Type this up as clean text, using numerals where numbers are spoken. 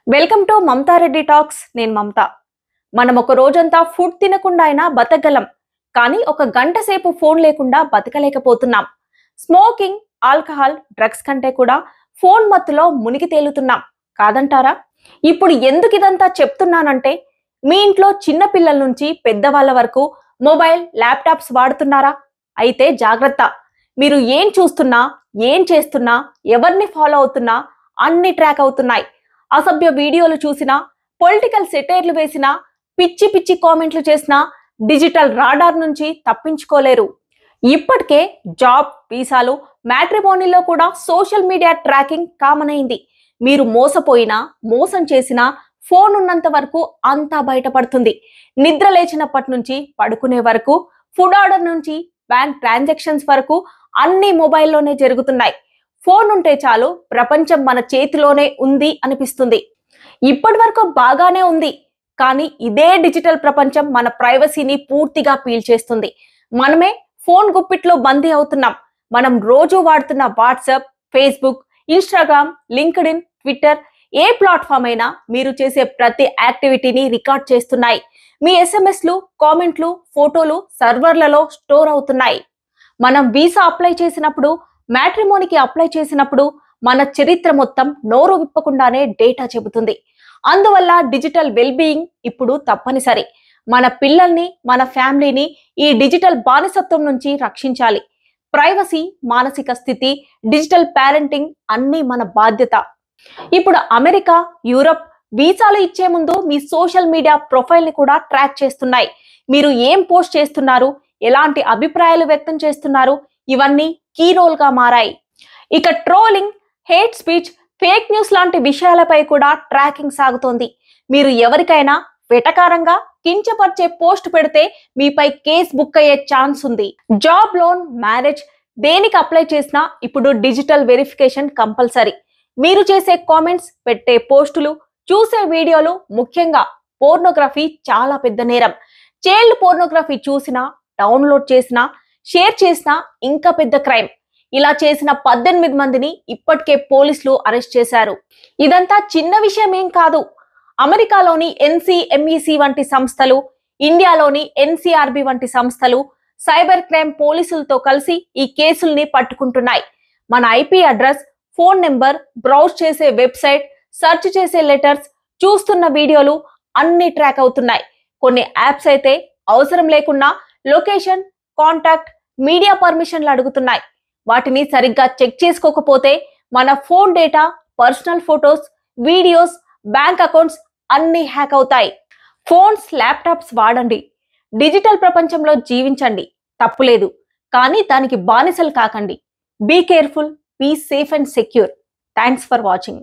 Welcome to Mamata Reddy talks. నేను మమత. మనం ఒక రోజంతా ఫుడ్ తినకుండా అయినా బతకగలం, కానీ ఒక గంట సేపు ఫోన్ లేకుండా బతకలేకపోతున్నాం. స్మోకింగ్, ఆల్కహాల్, డ్రగ్స్ కంటే కూడా ఫోన్ మత్తులో మునిగి తేలుతున్నాం కాదంటారా? ఇప్పుడు ఎందుకు ఇదంతా చెప్తున్నానంటే, మీ ఇంట్లో చిన్న పిల్లల నుంచి పెద్దవాళ్ళ వరకు మొబైల్, ల్యాప్టాప్స్ వాడుతున్నారా? అయితే జాగ్రత్త. మీరు ఏం చూస్తున్నా, ఏం చేస్తున్నా, ఎవరిని ఫాలో అవుతున్నా అన్ని ట్రాక్ అవుతున్నాయి. అసభ్య వీడియోలు చూసినా, పొలిటికల్ సెటైర్లు వేసినా, పిచ్చి పిచ్చి కామెంట్లు చేసినా డిజిటల్ రాడార్ నుంచి తప్పించుకోలేరు. ఇప్పటికే జాబ్, వీసాలు, మ్యాట్రిమోనీలో కూడా సోషల్ మీడియా ట్రాకింగ్ కామన్ అయింది. మీరు మోసపోయినా, మోసం చేసినా ఫోన్ ఉన్నంత వరకు అంతా బయటపడుతుంది. నిద్ర లేచినప్పటి నుంచి పడుకునే వరకు, ఫుడ్ ఆర్డర్ నుంచి బ్యాంక్ ట్రాన్సాక్షన్స్ వరకు అన్ని మొబైల్లోనే జరుగుతున్నాయి. ఫోన్ ఉంటే చాలు, ప్రపంచం మన చేతిలోనే ఉంది అనిపిస్తుంది. ఇప్పటి వరకు బాగానే ఉంది, కానీ ఇదే డిజిటల్ ప్రపంచం మన ప్రైవసీని పూర్తిగా పీల్చేస్తుంది. మనమే ఫోన్ గుప్పిట్లో బందీ అవుతున్నాం. మనం రోజు వాడుతున్న WhatsApp, Facebook, Instagram, LinkedIn, Twitter, ఏ ప్లాట్ఫామ్ అయినా మీరు చేసే ప్రతి యాక్టివిటీని రికార్డ్ చేస్తున్నాయి. మీ ఎస్ఎంఎస్లు, కామెంట్లు, ఫోటోలు సర్వర్లలో స్టోర్ అవుతున్నాయి. మనం వీసా అప్లై చేసినప్పుడు, మ్యాట్రిమోనీకి అప్లై చేసినప్పుడు మన చరిత్ర మొత్తం నోరు విప్పకుండానే డేటా చెబుతుంది. అందువల్ల డిజిటల్ వెల్బీయింగ్ ఇప్పుడు తప్పనిసరి. మన పిల్లల్ని, మన ఫ్యామిలీని ఈ డిజిటల్ బానిసత్వం నుంచి రక్షించాలి. ప్రైవసీ, మానసిక స్థితి, డిజిటల్ పేరెంటింగ్ అన్నీ మన బాధ్యత. ఇప్పుడు అమెరికా, యూరప్ వీసాలు ఇచ్చే ముందు మీ సోషల్ మీడియా ప్రొఫైల్ ని కూడా ట్రాక్ చేస్తున్నాయి. మీరు ఏం పోస్ట్ చేస్తున్నారు, ఎలాంటి అభిప్రాయాలు వ్యక్తం చేస్తున్నారు, ఇవన్నీ కీ రోల్ గా మారాయి. ఇక trolling, hate speech, fake news లాంటి విషయాలపై కూడా ట్రాకింగ్ సాగుతోంది. మీరు ఎవరికైనా వెటకారంగా, కించపరిచే పోస్ట్ పెడితే మీపై కేసు బుక్ అయ్యే ఛాన్స్ ఉంది. జాబ్, లోన్, మ్యారేజ్ దేనికి అప్లై చేసినా ఇప్పుడు డిజిటల్ వెరిఫికేషన్ కంపల్సరీ. మీరు చేసే కామెంట్స్, పెట్టే పోస్టులు, చూసే వీడియోలు, ముఖ్యంగా పోర్నోగ్రఫీ చాలా పెద్ద నేరం. చైల్డ్ పోర్నోగ్రఫీ చూసినా, డౌన్లోడ్ చేసినా, షేర్ చేసినా ఇంకా పెద్ద క్రైమ్. ఇలా చేసిన 18 మందిని ఇప్పటికే పోలీసులు అరెస్ట్ చేశారు. ఇదంతా చిన్న విషయం ఏం కాదు. అమెరికాలోని ఎన్సీఎంఈసీ వంటి సంస్థలు, ఇండియాలోని ఎన్సీఆర్బీ వంటి సంస్థలు సైబర్ క్రైమ్ పోలీసులతో కలిసి ఈ కేసుల్ని పట్టుకుంటున్నాయి. మన IP address, phone number, browse చేసే వెబ్సైట్, సెర్చ్ చేసే లెటర్స్, చూస్తున్న వీడియోలు అన్ని ట్రాక్ అవుతున్నాయి. కొన్ని యాప్స్ అయితే అవసరం లేకుండా లొకేషన్, కాంటాక్ట్, మీడియా పర్మిషన్లు అడుగుతున్నాయి. వాటిని సరిగ్గా చెక్ చేసుకోకపోతే మన phone data, personal photos, videos, bank accounts అన్ని హ్యాక్ అవుతాయి. ఫోన్స్, ల్యాప్టాప్స్ వాడండి, డిజిటల్ ప్రపంచంలో జీవించండి, తప్పులేదు. కానీ దానికి బానిసలు కాకండి. Be careful, be safe and secure. Thanks for watching.